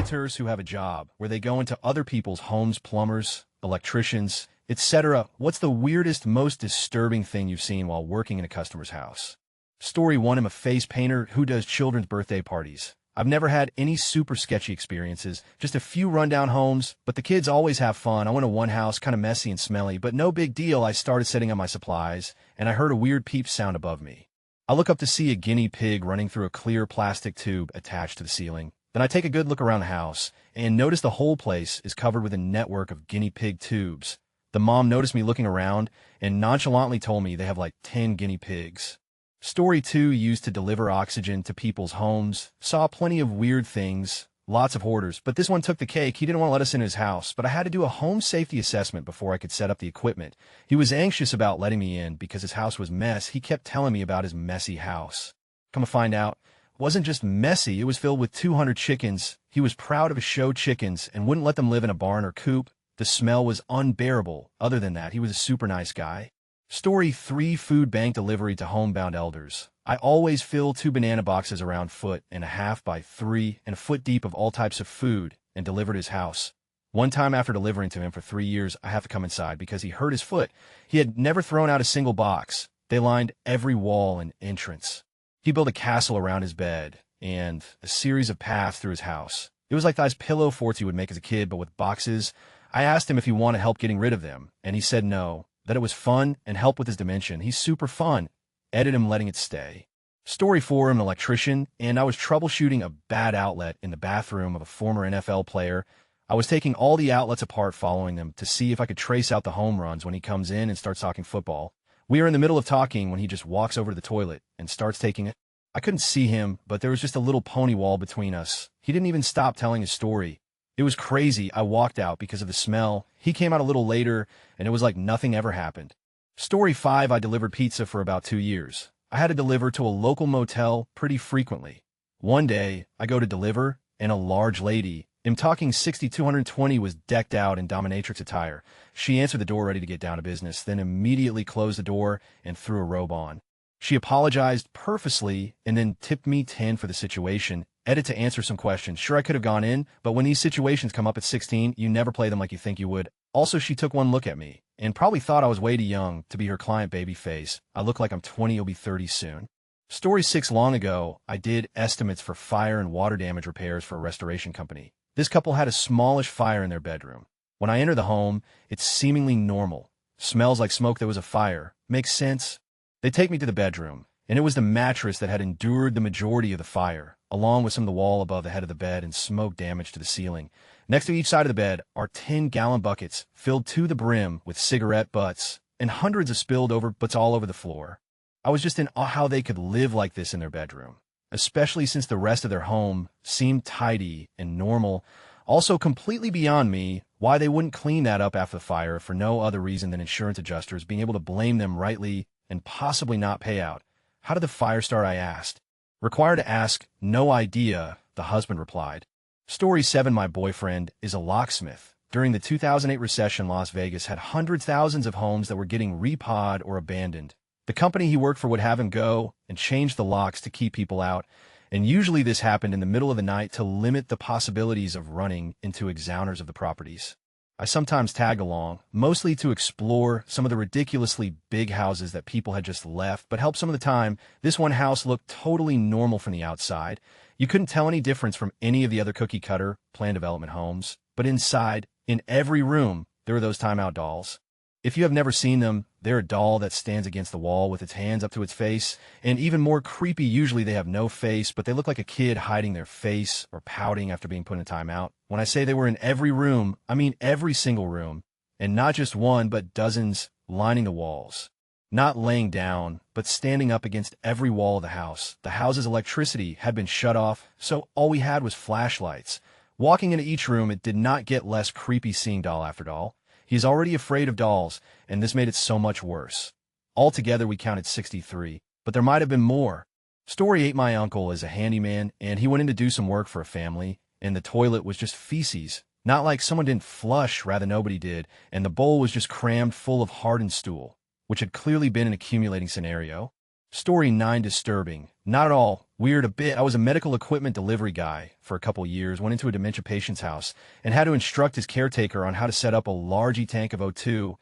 Redditors who have a job where they go into other people's homes, plumbers, electricians, etc. What's the weirdest, most disturbing thing you've seen while working in a customer's house? Story 1. I'm a face painter who does children's birthday parties. I've never had any super sketchy experiences, just a few rundown homes, but the kids always have fun. I went to one house, kind of messy and smelly, but no big deal. I started setting up my supplies, and I heard a weird peep sound above me. I look up to see a guinea pig running through a clear plastic tube attached to the ceiling. Then I take a good look around the house, and notice the whole place is covered with a network of guinea pig tubes. The mom noticed me looking around, and nonchalantly told me they have like 10 guinea pigs. Story 2. Used to deliver oxygen to people's homes. Saw plenty of weird things, lots of hoarders, but this one took the cake. He didn't want to let us in his house, but I had to do a home safety assessment before I could set up the equipment. He was anxious about letting me in because his house was a mess. He kept telling me about his messy house. Come to find out, it wasn't just messy, it was filled with 200 chickens. He was proud of his show chickens and wouldn't let them live in a barn or coop. The smell was unbearable. Other than that, he was a super nice guy. Story 3. Food bank delivery to homebound elders. I always fill 2 banana boxes around 1.5 by 3 and a foot deep of all types of food and deliver to his house. One time after delivering to him for 3 years, I have to come inside because he hurt his foot. He had never thrown out a single box. They lined every wall and entrance. He built a castle around his bed and a series of paths through his house. It was like those pillow forts you would make as a kid, but with boxes. I asked him if he wanted help getting rid of them, and he said no. That it was fun and help with his dimension. He's super fun. Edit him letting it stay. Story 4. I'm an electrician, and I was troubleshooting a bad outlet in the bathroom of a former NFL player. I was taking all the outlets apart, following them to see if I could trace out the home runs when he comes in and starts talking football. We are in the middle of talking when he just walks over to the toilet and starts taking it. I couldn't see him, but there was just a little pony wall between us. He didn't even stop telling his story. It was crazy. I walked out because of the smell. He came out a little later, and it was like nothing ever happened. Story 5. I delivered pizza for about 2 years. I had to deliver to a local motel pretty frequently. One day, I go to deliver, and a large lady, I'm talking 6220, was decked out in dominatrix attire. She answered the door ready to get down to business, then immediately closed the door and threw a robe on. She apologized purposely and then tipped me 10 for the situation. Edit to answer some questions. Sure, I could have gone in, but when these situations come up at 16, you never play them like you think you would. Also, she took one look at me and probably thought I was way too young to be her client baby face. I look like I'm 20, you'll be 30 soon. Story 6. Long ago, I did estimates for fire and water damage repairs for a restoration company. This couple had a smallish fire in their bedroom. When I enter the home, it's seemingly normal. Smells like smoke. There was a fire. Makes sense. They take me to the bedroom, and it was the mattress that had endured the majority of the fire, along with some of the wall above the head of the bed and smoke damage to the ceiling. Next to each side of the bed are 10-gallon buckets filled to the brim with cigarette butts, and hundreds of spilled over butts all over the floor. I was just in awe how they could live like this in their bedroom, especially since the rest of their home seemed tidy and normal. Also completely beyond me why they wouldn't clean that up after the fire for no other reason than insurance adjusters being able to blame them rightly and possibly not pay out. How did the fire start, I asked. Required to ask, no idea, the husband replied. Story 7. My boyfriend is a locksmith. During the 2008 recession, Las Vegas had hundreds, thousands of homes that were getting repod or abandoned. The company he worked for would have him go and change the locks to keep people out, and usually this happened in the middle of the night to limit the possibilities of running into exowners of the properties. I sometimes tagged along, mostly to explore some of the ridiculously big houses that people had just left, but helped some of the time. This one house looked totally normal from the outside. You couldn't tell any difference from any of the other cookie-cutter, planned development homes. But inside, in every room, there were those timeout dolls. If you have never seen them, they're a doll that stands against the wall with its hands up to its face, and even more creepy, usually they have no face, but they look like a kid hiding their face or pouting after being put in a timeout. When I say they were in every room, I mean every single room, and not just one, but dozens lining the walls. Not laying down, but standing up against every wall of the house. The house's electricity had been shut off, so all we had was flashlights. Walking into each room, it did not get less creepy seeing doll after doll. He's already afraid of dolls, and this made it so much worse. Altogether, we counted 63, but there might have been more. Story 8. My uncle is a handyman, and he went in to do some work for a family, and the toilet was just feces. Not like someone didn't flush, rather nobody did, and the bowl was just crammed full of hardened stool, which had clearly been an accumulating scenario. Story 9. Disturbing. Not at all. Weird a bit. I was a medical equipment delivery guy for a couple years, went into a dementia patient's house, and had to instruct his caretaker on how to set up a large tank of O2.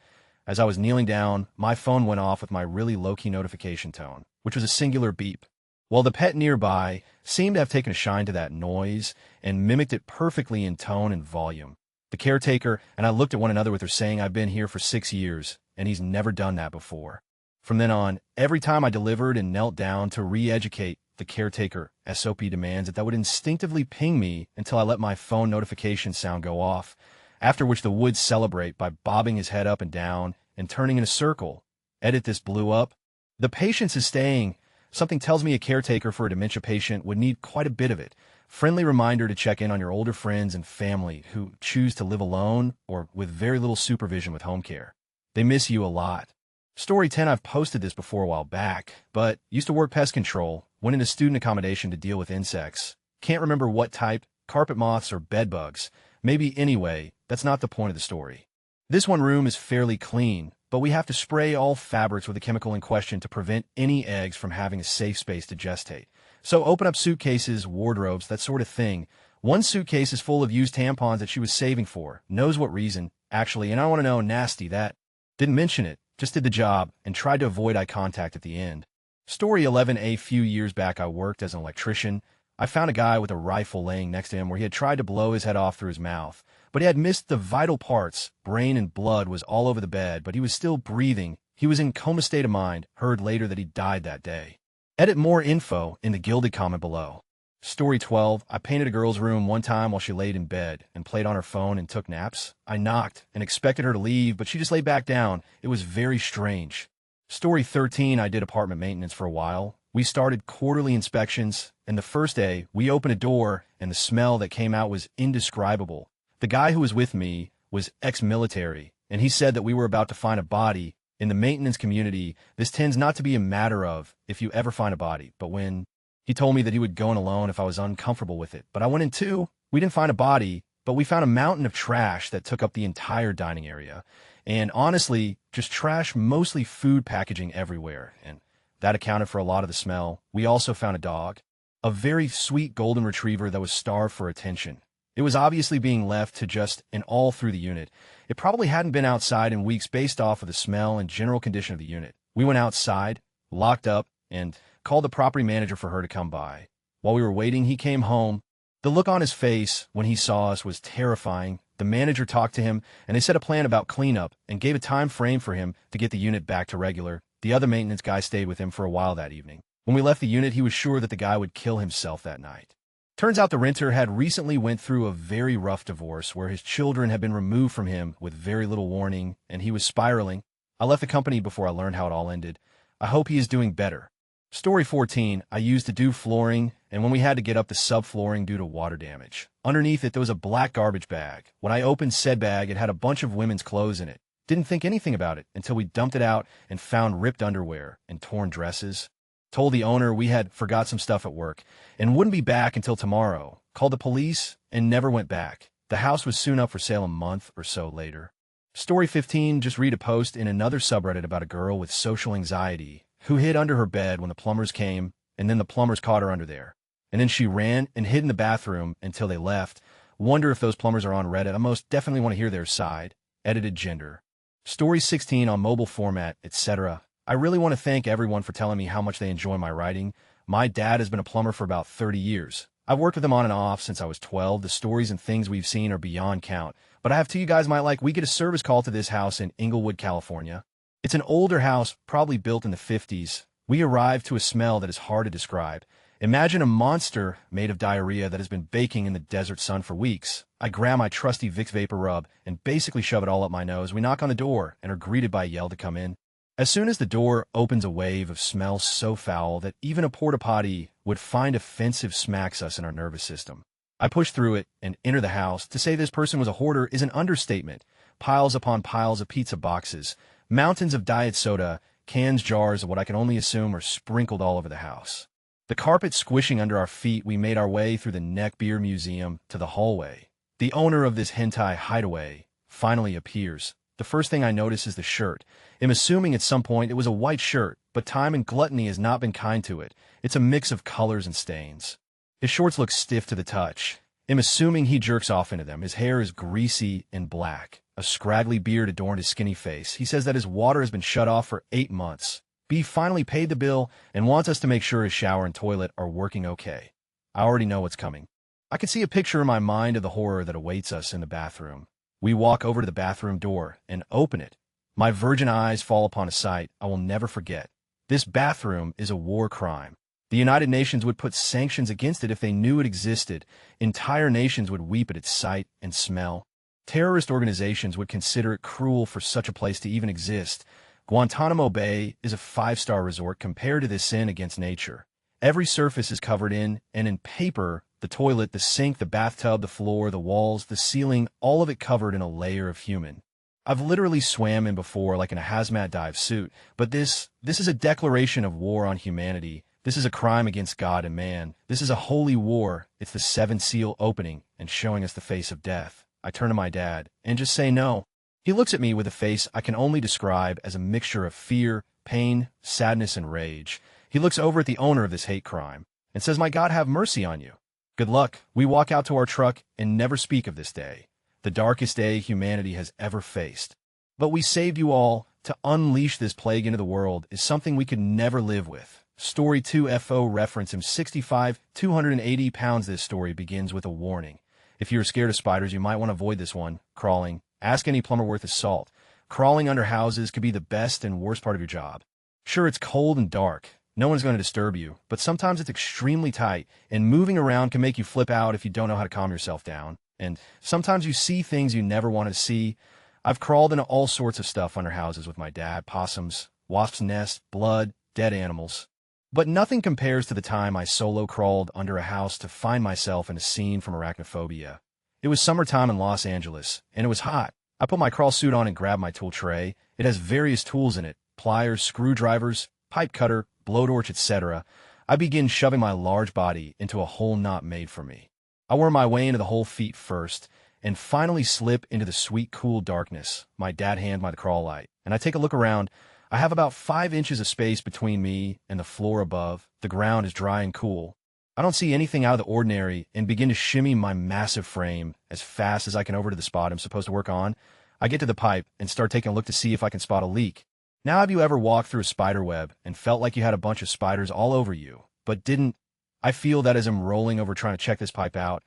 As I was kneeling down, my phone went off with my really low-key notification tone, which was a singular beep. Well, the pet nearby seemed to have taken a shine to that noise and mimicked it perfectly in tone and volume. The caretaker and I looked at one another with her saying, "I've been here for 6 years, and he's never done that before." From then on, every time I delivered and knelt down to re-educate the caretaker, SOP demands that would instinctively ping me until I let my phone notification sound go off, after which the would celebrate by bobbing his head up and down and turning in a circle. Edit this blew up. The patience is staying. Something tells me a caretaker for a dementia patient would need quite a bit of it. Friendly reminder to check in on your older friends and family who choose to live alone or with very little supervision with home care. They miss you a lot. Story 10, I've posted this before a while back, but used to work pest control, went into student accommodation to deal with insects. Can't remember what type, carpet moths or bed bugs. Maybe anyway, that's not the point of the story. This one room is fairly clean, but we have to spray all fabrics with the chemical in question to prevent any eggs from having a safe space to gestate. So open up suitcases, wardrobes, that sort of thing. One suitcase is full of used tampons that she was saving for. Knows what reason, actually, and I want to know, nasty, that. Didn't mention it, just did the job, and tried to avoid eye contact at the end. Story 11, a few years back I worked as an electrician. I found a guy with a rifle laying next to him where he had tried to blow his head off through his mouth, but he had missed the vital parts. Brain and blood was all over the bed, but he was still breathing. He was in coma state of mind, heard later that he died that day. Edit more info in the gilded comment below. Story 12, I painted a girl's room one time while she laid in bed and played on her phone and took naps. I knocked and expected her to leave, but she just lay back down. It was very strange. Story 13, I did apartment maintenance for a while. We started quarterly inspections, and the first day, we opened a door, and the smell that came out was indescribable. The guy who was with me was ex-military, and he said that we were about to find a body. In the maintenance community, this tends not to be a matter of if you ever find a body, but when. He told me that he would go in alone if I was uncomfortable with it, but I went in too. We didn't find a body, but we found a mountain of trash that took up the entire dining area. And honestly, just trash, mostly food packaging everywhere, and that accounted for a lot of the smell. We also found a dog, a very sweet golden retriever that was starved for attention. It was obviously being left to just and all through the unit. It probably hadn't been outside in weeks based off of the smell and general condition of the unit. We went outside, locked up, and called the property manager for her to come by. While we were waiting, he came home. The look on his face when he saw us was terrifying. The manager talked to him, and they set a plan about cleanup and gave a time frame for him to get the unit back to regular. The other maintenance guy stayed with him for a while that evening. When we left the unit, he was sure that the guy would kill himself that night. Turns out the renter had recently went through a very rough divorce where his children had been removed from him with very little warning, and he was spiraling. I left the company before I learned how it all ended. I hope he is doing better. Story 14, I used to do flooring, and when we had to get up the subflooring due to water damage. Underneath it, there was a black garbage bag. When I opened said bag, it had a bunch of women's clothes in it. Didn't think anything about it until we dumped it out and found ripped underwear and torn dresses. Told the owner we had forgot some stuff at work and wouldn't be back until tomorrow. Called the police and never went back. The house was soon up for sale a month or so later. Story 15, just read a post in another subreddit about a girl with social anxiety who hid under her bed when the plumbers came, and then the plumbers caught her under there. And then she ran and hid in the bathroom until they left. Wonder if those plumbers are on Reddit. I most definitely want to hear their side. Edited gender. Story 16 on mobile format, etc. I really want to thank everyone for telling me how much they enjoy my writing. My dad has been a plumber for about 30 years. I've worked with him on and off since I was 12. The stories and things we've seen are beyond count. But I have two you guys might like. We get a service call to this house in Inglewood, California. It's an older house, probably built in the 50s. We arrive to a smell that is hard to describe. Imagine a monster made of diarrhea that has been baking in the desert sun for weeks. I grab my trusty Vicks Vapor Rub and basically shove it all up my nose. We knock on the door and are greeted by a yell to come in. As soon as the door opens, a wave of smell so foul that even a porta potty would find offensive smacks us in our nervous system. I push through it and enter the house. To say this person was a hoarder is an understatement. Piles upon piles of pizza boxes, mountains of diet soda, cans, jars of what I can only assume are sprinkled all over the house. The carpet squishing under our feet, we made our way through the Neckbeard Museum to the hallway. The owner of this hentai hideaway finally appears. The first thing I notice is the shirt. I'm assuming at some point it was a white shirt, but time and gluttony has not been kind to it. It's a mix of colors and stains. His shorts look stiff to the touch. I'm assuming he jerks off into them. His hair is greasy and black. A scraggly beard adorned his skinny face. He says that his water has been shut off for 8 months. B finally paid the bill and wants us to make sure his shower and toilet are working okay. I already know what's coming. I can see a picture in my mind of the horror that awaits us in the bathroom. We walk over to the bathroom door and open it. My virgin eyes fall upon a sight I will never forget. This bathroom is a war crime. The United Nations would put sanctions against it if they knew it existed. Entire nations would weep at its sight and smell. Terrorist organizations would consider it cruel for such a place to even exist. Guantanamo Bay is a 5-star resort compared to this sin against nature. Every surface is covered in paper, the toilet, the sink, the bathtub, the floor, the walls, the ceiling, all of it covered in a layer of human. I've literally swam in before like in a hazmat dive suit, but this is a declaration of war on humanity. This is a crime against God and man. This is a holy war. It's the 7th seal opening and showing us the face of death. I turn to my dad and just say no. He looks at me with a face I can only describe as a mixture of fear, pain, sadness, and rage. He looks over at the owner of this hate crime and says, "My God, have mercy on you." Good luck. We walk out to our truck and never speak of this day, the darkest day humanity has ever faced. But we saved you all. To unleash this plague into the world is something we could never live with. Story 2 FO reference him 65, 280 pounds. This story begins with a warning. If you're scared of spiders, you might want to avoid this one. Crawling. Ask any plumber worth his salt. Crawling under houses could be the best and worst part of your job. Sure, it's cold and dark. No one's going to disturb you, but sometimes it's extremely tight, and moving around can make you flip out if you don't know how to calm yourself down. And sometimes you see things you never wanted to see. I've crawled into all sorts of stuff under houses with my dad. Possums, wasps' nests, blood, dead animals. But nothing compares to the time I solo crawled under a house to find myself in a scene from Arachnophobia. It was summertime in Los Angeles, and it was hot. I put my crawl suit on and grabbed my tool tray. It has various tools in it: pliers, screwdrivers, pipe cutter, blowtorch, etc. I begin shoving my large body into a hole not made for me. I worm my way into the hole feet first, and finally slip into the sweet, cool darkness. My dad hands me the crawl light, and I take a look around. I have about 5 inches of space between me and the floor above. The ground is dry and cool. I don't see anything out of the ordinary and begin to shimmy my massive frame as fast as I can over to the spot I'm supposed to work on. I get to the pipe and start taking a look to see if I can spot a leak. Now, have you ever walked through a spider web and felt like you had a bunch of spiders all over you, but didn't? I feel that as I'm rolling over trying to check this pipe out.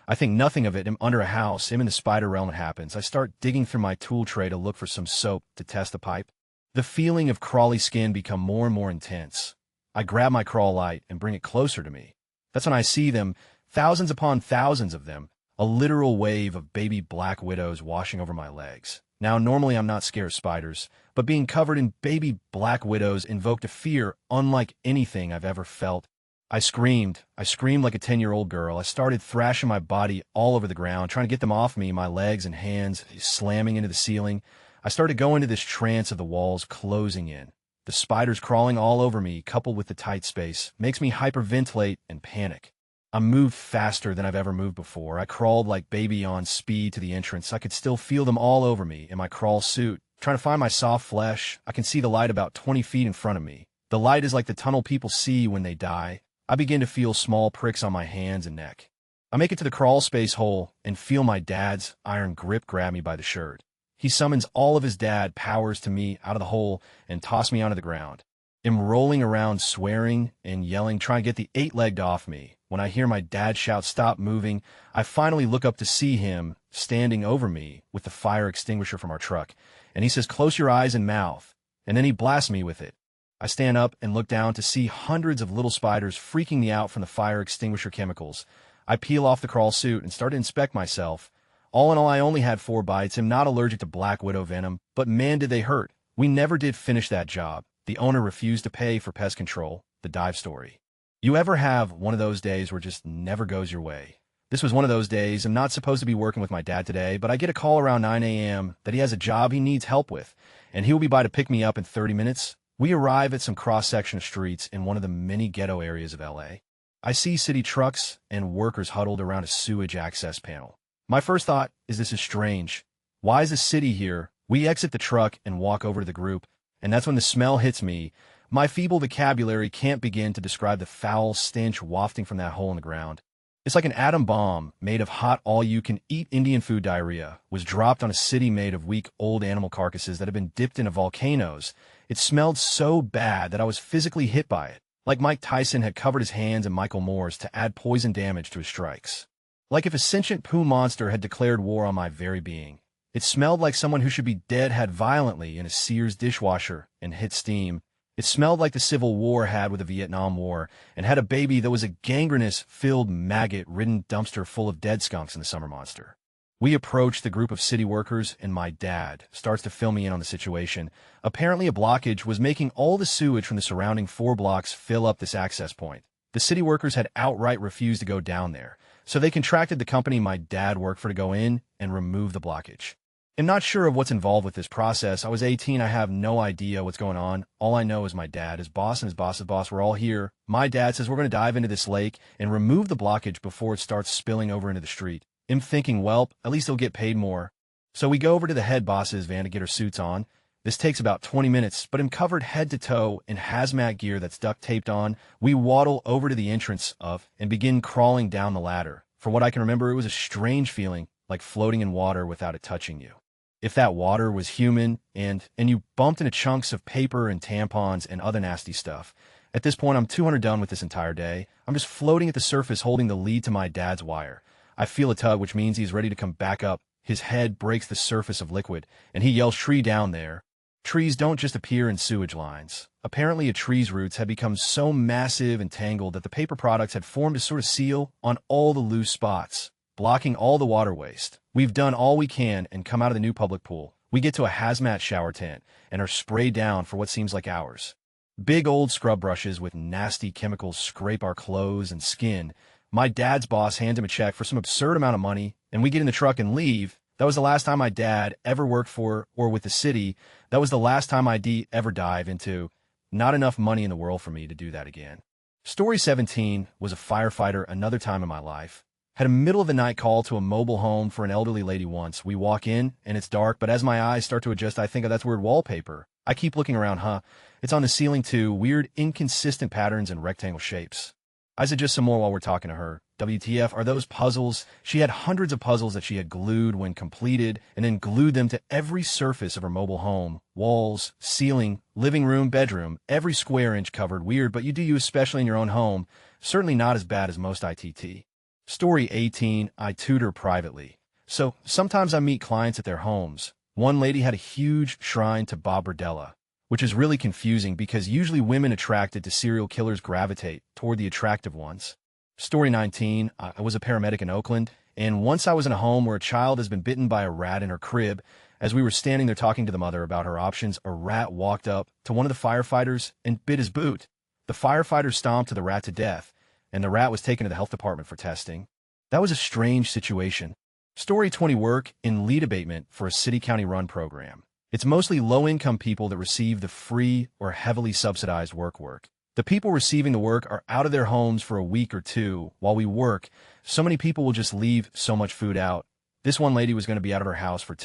I think nothing of it. I'm under a house. I'm in the spider realm. It happens. I start digging through my tool tray to look for some soap to test the pipe. The feeling of crawly skin become more and more intense. I grab my crawl light and bring it closer to me. That's when I see them, thousands upon thousands of them, a literal wave of baby black widows washing over my legs. Now, normally I'm not scared of spiders, but being covered in baby black widows invoked a fear unlike anything I've ever felt. I screamed like a 10-year-old girl. I started thrashing my body all over the ground, trying to get them off me, my legs and hands slamming into the ceiling. I started going into this trance of the walls closing in. The spiders crawling all over me, coupled with the tight space, makes me hyperventilate and panic. I moved faster than I've ever moved before. I crawled like baby on speed to the entrance. I could still feel them all over me in my crawl suit. Trying to find my soft flesh, I can see the light about 20 feet in front of me. The light is like the tunnel people see when they die. I begin to feel small pricks on my hands and neck. I make it to the crawl space hole and feel my dad's iron grip grab me by the shirt. He summons all of his dad powers to me out of the hole and toss me onto the ground. I'm rolling around swearing and yelling, trying to get the 8-legged off me. When I hear my dad shout, "Stop moving," I finally look up to see him standing over me with the fire extinguisher from our truck. And he says, "Close your eyes and mouth." And then he blasts me with it. I stand up and look down to see hundreds of little spiders freaking me out from the fire extinguisher chemicals. I peel off the crawl suit and start to inspect myself. All in all, I only had 4 bites. I'm not allergic to black widow venom, but man, did they hurt. We never did finish that job. The owner refused to pay for pest control. The dive story. You ever have one of those days where it just never goes your way? This was one of those days. I'm not supposed to be working with my dad today, but I get a call around 9 a.m. that he has a job he needs help with, and he will be by to pick me up in 30 minutes. We arrive at some cross-section of streets in one of the many ghetto areas of LA. I see city trucks and workers huddled around a sewage access panel. My first thought is, this is strange. Why is the city here? We exit the truck and walk over to the group, and that's when the smell hits me. My feeble vocabulary can't begin to describe the foul stench wafting from that hole in the ground. It's like an atom bomb made of hot all-you-can-eat Indian food diarrhea was dropped on a city made of weak, old animal carcasses that had been dipped into volcanoes. It smelled so bad that I was physically hit by it, like Mike Tyson had covered his hands in Michael Moore's to add poison damage to his strikes. Like if a sentient poo monster had declared war on my very being. It smelled like someone who should be dead had violently in a Sears dishwasher and hit steam. It smelled like the Civil War had with the Vietnam War, and had a baby that was a gangrenous-filled, maggot-ridden dumpster full of dead skunks in the summer monster. We approached the group of city workers, and my dad starts to fill me in on the situation. Apparently a blockage was making all the sewage from the surrounding 4 blocks fill up this access point. The city workers had outright refused to go down there, so they contracted the company my dad worked for to go in and remove the blockage. I'm not sure of what's involved with this process. I was 18. I have no idea what's going on. All I know is my dad, his boss, and his boss's boss were all here. My dad says we're going to dive into this lake and remove the blockage before it starts spilling over into the street. I'm thinking, well, at least they'll get paid more. So we go over to the head boss's van to get our suits on. This takes about 20 minutes, but I'm covered head to toe in hazmat gear that's duct taped on. We waddle over to the entrance of and begin crawling down the ladder. For what I can remember, it was a strange feeling, like floating in water without it touching you. If that water was human, and you bumped into chunks of paper and tampons and other nasty stuff. At this point, I'm 200 done with this entire day. I'm just floating at the surface holding the lead to my dad's wire. I feel a tug, which means he's ready to come back up. His head breaks the surface of liquid, and he yells, "Tree down there." Trees don't just appear in sewage lines. Apparently, a tree's roots had become so massive and tangled that the paper products had formed a sort of seal on all the loose spots, blocking all the water waste. We've done all we can and come out of the new public pool. We get to a hazmat shower tent and are sprayed down for what seems like hours. Big old scrub brushes with nasty chemicals scrape our clothes and skin. My dad's boss hands him a check for some absurd amount of money, and we get in the truck and leave. That was the last time my dad ever worked for or with the city. That was the last time I'd ever dive into. Not enough money in the world for me to do that again. Story 17 was a firefighter another time in my life. Had a middle-of-the-night call to a mobile home for an elderly lady once. We walk in, and it's dark, but as my eyes start to adjust, I think, oh, that's weird wallpaper. I keep looking around, It's on the ceiling, too. Weird, inconsistent patterns and rectangle shapes. I suggest some more while we're talking to her. WTF, are those puzzles? She had hundreds of puzzles that she had glued when completed, and then glued them to every surface of her mobile home. Walls, ceiling, living room, bedroom, every square inch covered. Weird, but you do you especially in your own home. Certainly not as bad as most ITT. Story 18, I tutor privately. So, sometimes I meet clients at their homes. One lady had a huge shrine to Bob Berdella, which is really confusing because usually women attracted to serial killers gravitate toward the attractive ones. Story 19, I was a paramedic in Oakland, and once I was in a home where a child has been bitten by a rat in her crib. As we were standing there talking to the mother about her options, a rat walked up to one of the firefighters and bit his boot. The firefighter stomped the rat to death, and the rat was taken to the health department for testing. That was a strange situation. Story 20, work in lead abatement for a city-county run program. It's mostly low-income people that receive the free or heavily subsidized work. The people receiving the work are out of their homes for a week or two while we work. So many people will just leave so much food out. This one lady was going to be out of her house for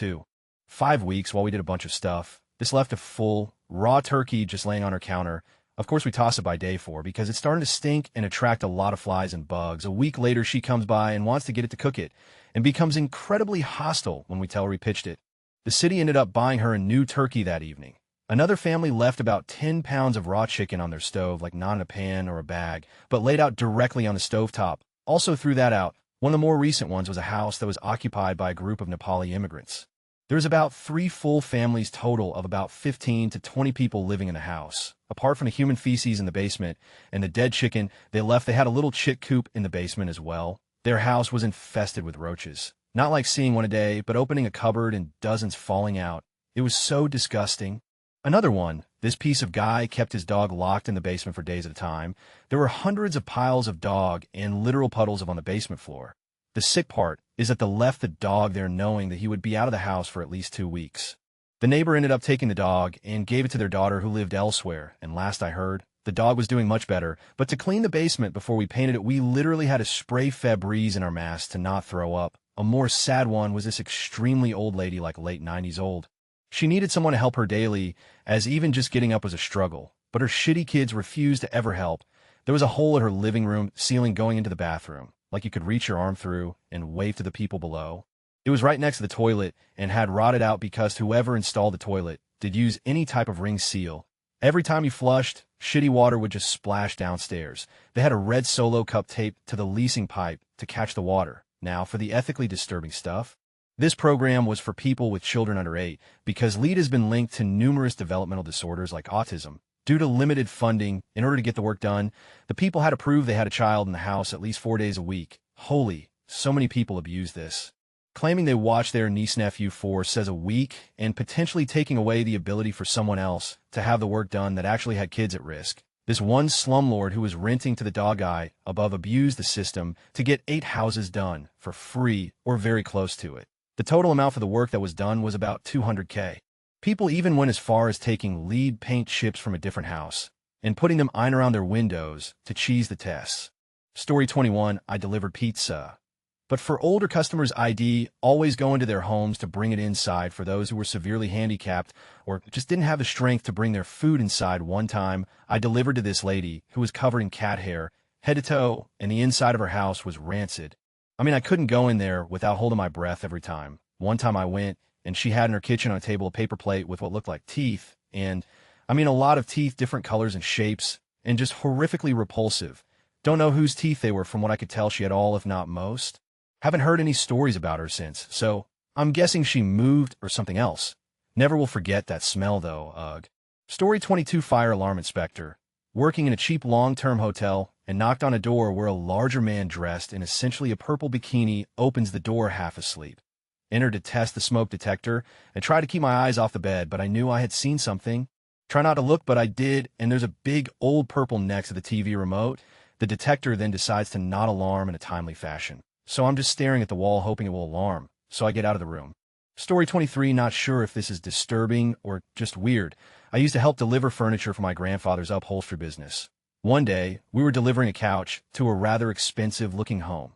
5 weeks while we did a bunch of stuff. This left a full, raw turkey just laying on her counter. Of course, we toss it by day 4 because it's starting to stink and attract a lot of flies and bugs. A week later, she comes by and wants to get it to cook it and becomes incredibly hostile when we tell her we pitched it. The city ended up buying her a new turkey that evening. Another family left about 10 pounds of raw chicken on their stove, like not in a pan or a bag, but laid out directly on the stovetop. Also threw that out. One of the more recent ones was a house that was occupied by a group of Nepali immigrants. There's about 3 full families total of about 15 to 20 people living in the house. Apart from the human feces in the basement and the dead chicken they had a little chick coop in the basement as well. Their house was infested with roaches. Not like seeing one a day, but opening a cupboard and dozens falling out. It was so disgusting. Another one, this piece of guy kept his dog locked in the basement for days at a time. There were hundreds of piles of dog and literal puddles on the basement floor. The sick part is that they left the dog there knowing that he would be out of the house for at least 2 weeks. The neighbor ended up taking the dog and gave it to their daughter who lived elsewhere, and last I heard, the dog was doing much better. But to clean the basement before we painted it, we literally had to spray Febreze in our mask to not throw up. A more sad one was this extremely old lady, like late 90s old. She needed someone to help her daily, as even just getting up was a struggle. but her shitty kids refused to ever help. There was a hole in her living room ceiling going into the bathroom, like you could reach your arm through and wave to the people below. It was right next to the toilet and had rotted out because whoever installed the toilet did use any type of ring seal. Every time you flushed, shitty water would just splash downstairs. They had a red Solo cup taped to the leasing pipe to catch the water. Now, for the ethically disturbing stuff. This program was for people with children under 8 because lead has been linked to numerous developmental disorders like autism. Due to limited funding, in order to get the work done, the people had to prove they had a child in the house at least 4 days a week. Holy, so many people abuse this. Claiming they watch their niece-nephew for, says a week, and potentially taking away the ability for someone else to have the work done that actually had kids at risk. This one slumlord who was renting to the dog guy above abused the system to get 8 houses done for free or very close to it. The total amount for the work that was done was about $200K. People even went as far as taking lead paint chips from a different house and putting them in around their windows to cheese the tests. Story 21, I delivered pizza. But for older customers, I'd always go into their homes to bring it inside for those who were severely handicapped or just didn't have the strength to bring their food inside. One time, I delivered to this lady who was covered in cat hair, head to toe, and the inside of her house was rancid. I mean, I couldn't go in there without holding my breath every time. One time I went, and she had in her kitchen on a table a paper plate with what looked like teeth, and I mean a lot of teeth, different colors and shapes, and just horrifically repulsive. Don't know whose teeth they were. From what I could tell, she had all, if not most. Haven't heard any stories about her since, so I'm guessing she moved or something else. Never will forget that smell, though, ugh. Story 22, fire alarm inspector. Working in a cheap long-term hotel and knocked on a door where a larger man dressed in essentially a purple bikini opens the door half asleep. Entered to test the smoke detector and tried to keep my eyes off the bed, but I knew I had seen something. Try not to look, but I did, and there's a big old purple next to the TV remote. The detector then decides to not alarm in a timely fashion. So I'm just staring at the wall hoping it will alarm, so I get out of the room. Story 23, not sure if this is disturbing or just weird. I used to help deliver furniture for my grandfather's upholstery business. One day, we were delivering a couch to a rather expensive-looking home.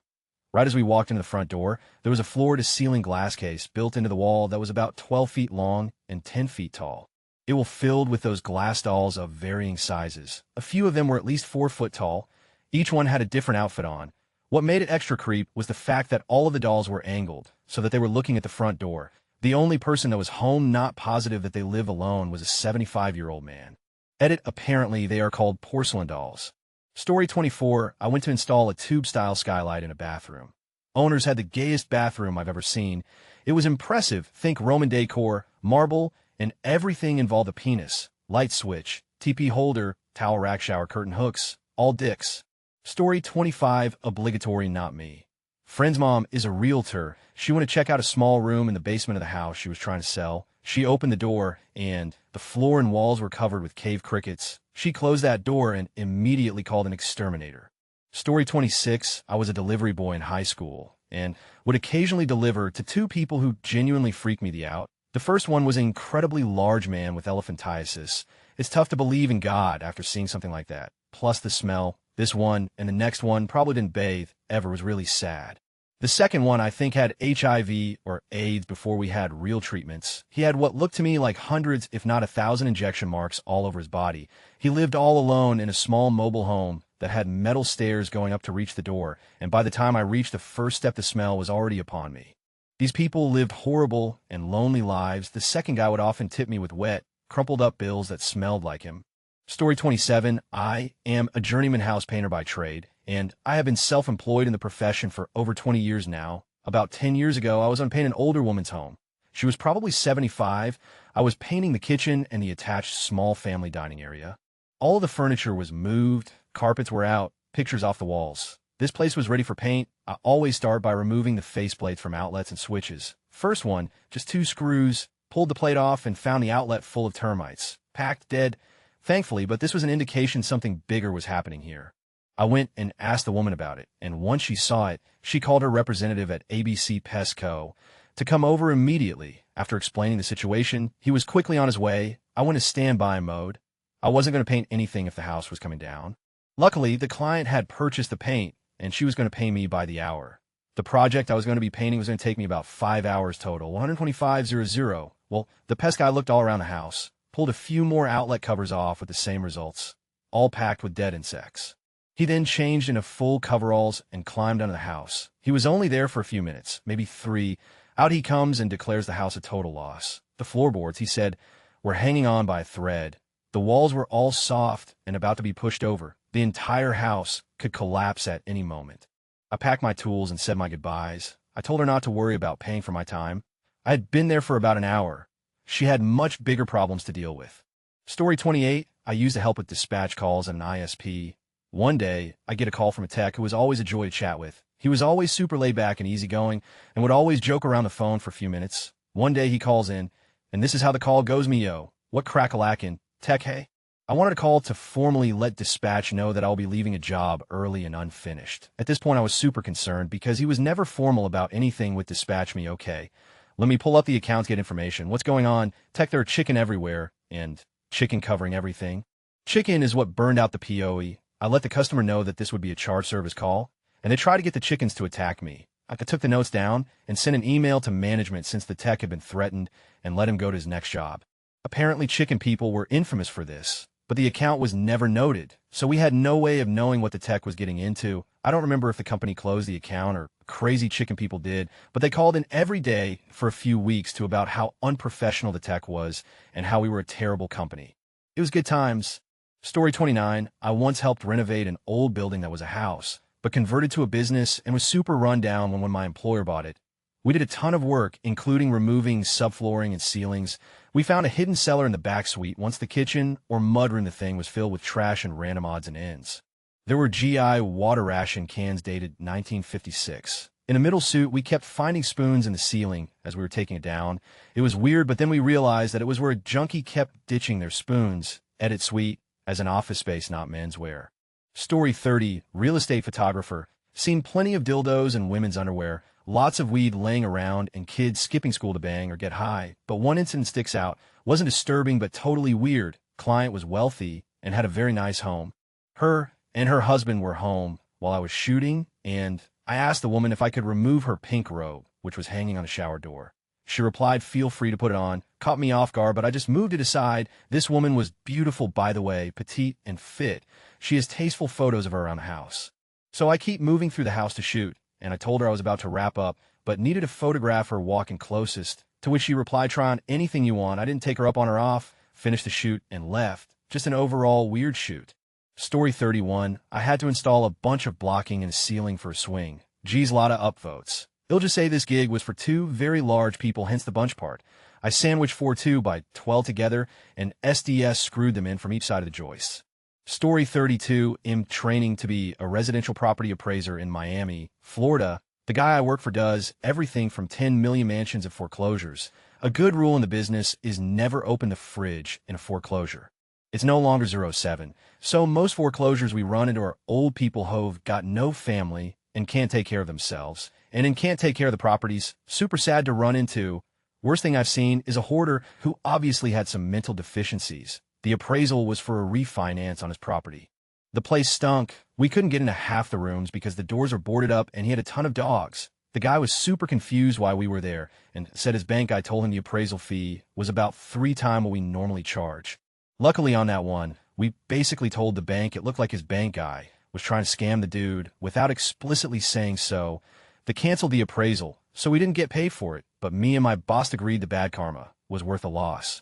Right as we walked into the front door, there was a floor-to-ceiling glass case built into the wall that was about 12 feet long and 10 feet tall. It was filled with those glass dolls of varying sizes. A few of them were at least 4 foot tall. Each one had a different outfit on. What made it extra creep was the fact that all of the dolls were angled, so that they were looking at the front door. The only person that was home not positive that they live alone was a 75-year-old man. Edit, apparently they are called porcelain dolls. Story 24, I went to install a tube-style skylight in a bathroom. Owners had the gayest bathroom I've ever seen. It was impressive. Think Roman decor, marble, and everything involved a penis, light switch, TP holder, towel rack, shower curtain hooks, all dicks. Story 25, obligatory not me. Friend's mom is a realtor. She went to check out a small room in the basement of the house she was trying to sell. She opened the door, and the floor and walls were covered with cave crickets. She closed that door and immediately called an exterminator. Story 26, I was a delivery boy in high school, and would occasionally deliver to 2 people who genuinely freaked me out. The first one was an incredibly large man with elephantiasis. It's tough to believe in God after seeing something like that. Plus the smell. This one and the next one probably didn't bathe ever, was really sad. The second one, I think, had HIV or AIDS before we had real treatments. He had what looked to me like hundreds, if not 1,000 injection marks all over his body. He lived all alone in a small mobile home that had metal stairs going up to reach the door, and by the time I reached the first step, the smell was already upon me. These people lived horrible and lonely lives. The second guy would often tip me with wet, crumpled up bills that smelled like him. Story 27, I am a journeyman house painter by trade, and I have been self-employed in the profession for over 20 years now. About 10 years ago, I was on painting an older woman's home. She was probably 75. I was painting the kitchen and the attached small family dining area. All of the furniture was moved, carpets were out, pictures off the walls. This place was ready for paint. I always start by removing the faceplates from outlets and switches. First one, just 2 screws, pulled the plate off and found the outlet full of termites. Packed, dead. Thankfully, but this was an indication something bigger was happening here. I went and asked the woman about it, and once she saw it, she called her representative at ABC Pest Co. to come over immediately. After explaining the situation, he was quickly on his way. I went to standby mode. I wasn't going to paint anything if the house was coming down. Luckily, the client had purchased the paint, and she was going to pay me by the hour. The project I was going to be painting was going to take me about 5 hours total, 125.00. Well, the pest guy looked all around the house. pulled a few more outlet covers off with the same results, all packed with dead insects. He then changed into full coveralls and climbed under the house. He was only there for a few minutes, maybe 3. Out he comes and declares the house a total loss. The floorboards, he said, were hanging on by a thread. The walls were all soft and about to be pushed over. The entire house could collapse at any moment. I packed my tools and said my goodbyes. I told her not to worry about paying for my time. I had been there for about an hour. She had much bigger problems to deal with. Story 28, I used to help with dispatch calls at an ISP. One day, I get a call from a tech who was always a joy to chat with. He was always super laid back and easygoing and would always joke around the phone for a few minutes. One day he calls in, and this is how the call goes me, yo. What crack-a-lackin'? Tech, hey? I wanted to call to formally let dispatch know that I'll be leaving a job early and unfinished. At this point, I was super concerned because he was never formal about anything with dispatch me. Okay, let me pull up the accounts, get information. What's going on? Tech, there are chicken everywhere, and chicken covering everything. Chicken is what burned out the POE. I let the customer know that this would be a charge service call, and they tried to get the chickens to attack me. I took the notes down and sent an email to management since the tech had been threatened and let him go to his next job. Apparently, chicken people were infamous for this, but the account was never noted, so we had no way of knowing what the tech was getting into. I don't remember if the company closed the account or crazy chicken people did, but they called in every day for a few weeks to about how unprofessional the tech was and how we were a terrible company. It was good times. Story 29, I once helped renovate an old building that was a house, but converted to a business and was super run down when my employer bought it. We did a ton of work, including removing subflooring and ceilings. We found a hidden cellar in the back suite once the kitchen, or mudroom the thing, was filled with trash and random odds and ends. There were GI water ration cans dated 1956. In a middle suit, we kept finding spoons in the ceiling as we were taking it down. It was weird, but then we realized that it was where a junkie kept ditching their spoons. Edit suite as an office space, not menswear. Story 30, real estate photographer. Seen plenty of dildos and women's underwear. Lots of weed laying around and kids skipping school to bang or get high. But one incident sticks out. Wasn't disturbing, but totally weird. Client was wealthy and had a very nice home. Her and her husband were home while I was shooting, and I asked the woman if I could remove her pink robe, which was hanging on the shower door. She replied, feel free to put it on. Caught me off guard, but I just moved it aside. This woman was beautiful, by the way, petite and fit. She has tasteful photos of her around the house. So I keep moving through the house to shoot, and I told her I was about to wrap up, but needed to photograph her walking closest, to which she replied, try on anything you want. I didn't take her up on her off, finished the shoot, and left. Just an overall weird shoot. Story 31, I had to install a bunch of blocking in a ceiling for a swing. Geez, lot of upvotes. They'll just say this gig was for 2 very large people, hence the bunch part. I sandwiched 4 by 12 together, and SDS screwed them in from each side of the joists. Story 32, I'm training to be a residential property appraiser in Miami, Florida. The guy I work for does everything from 10 million mansions and foreclosures. A good rule in the business is never open the fridge in a foreclosure. It's no longer 07. So most foreclosures we run into are old people who've got no family and can't take care of themselves, and then can't take care of the properties. Super sad to run into. Worst thing I've seen is a hoarder who obviously had some mental deficiencies. The appraisal was for a refinance on his property. The place stunk. We couldn't get into half the rooms because the doors were boarded up and he had a ton of dogs. The guy was super confused why we were there and said his bank guy told him the appraisal fee was about 3 times what we normally charge. Luckily on that one, we basically told the bank it looked like his bank guy was trying to scam the dude without explicitly saying so. They canceled the appraisal, so we didn't get paid for it, but me and my boss agreed the bad karma was worth a loss.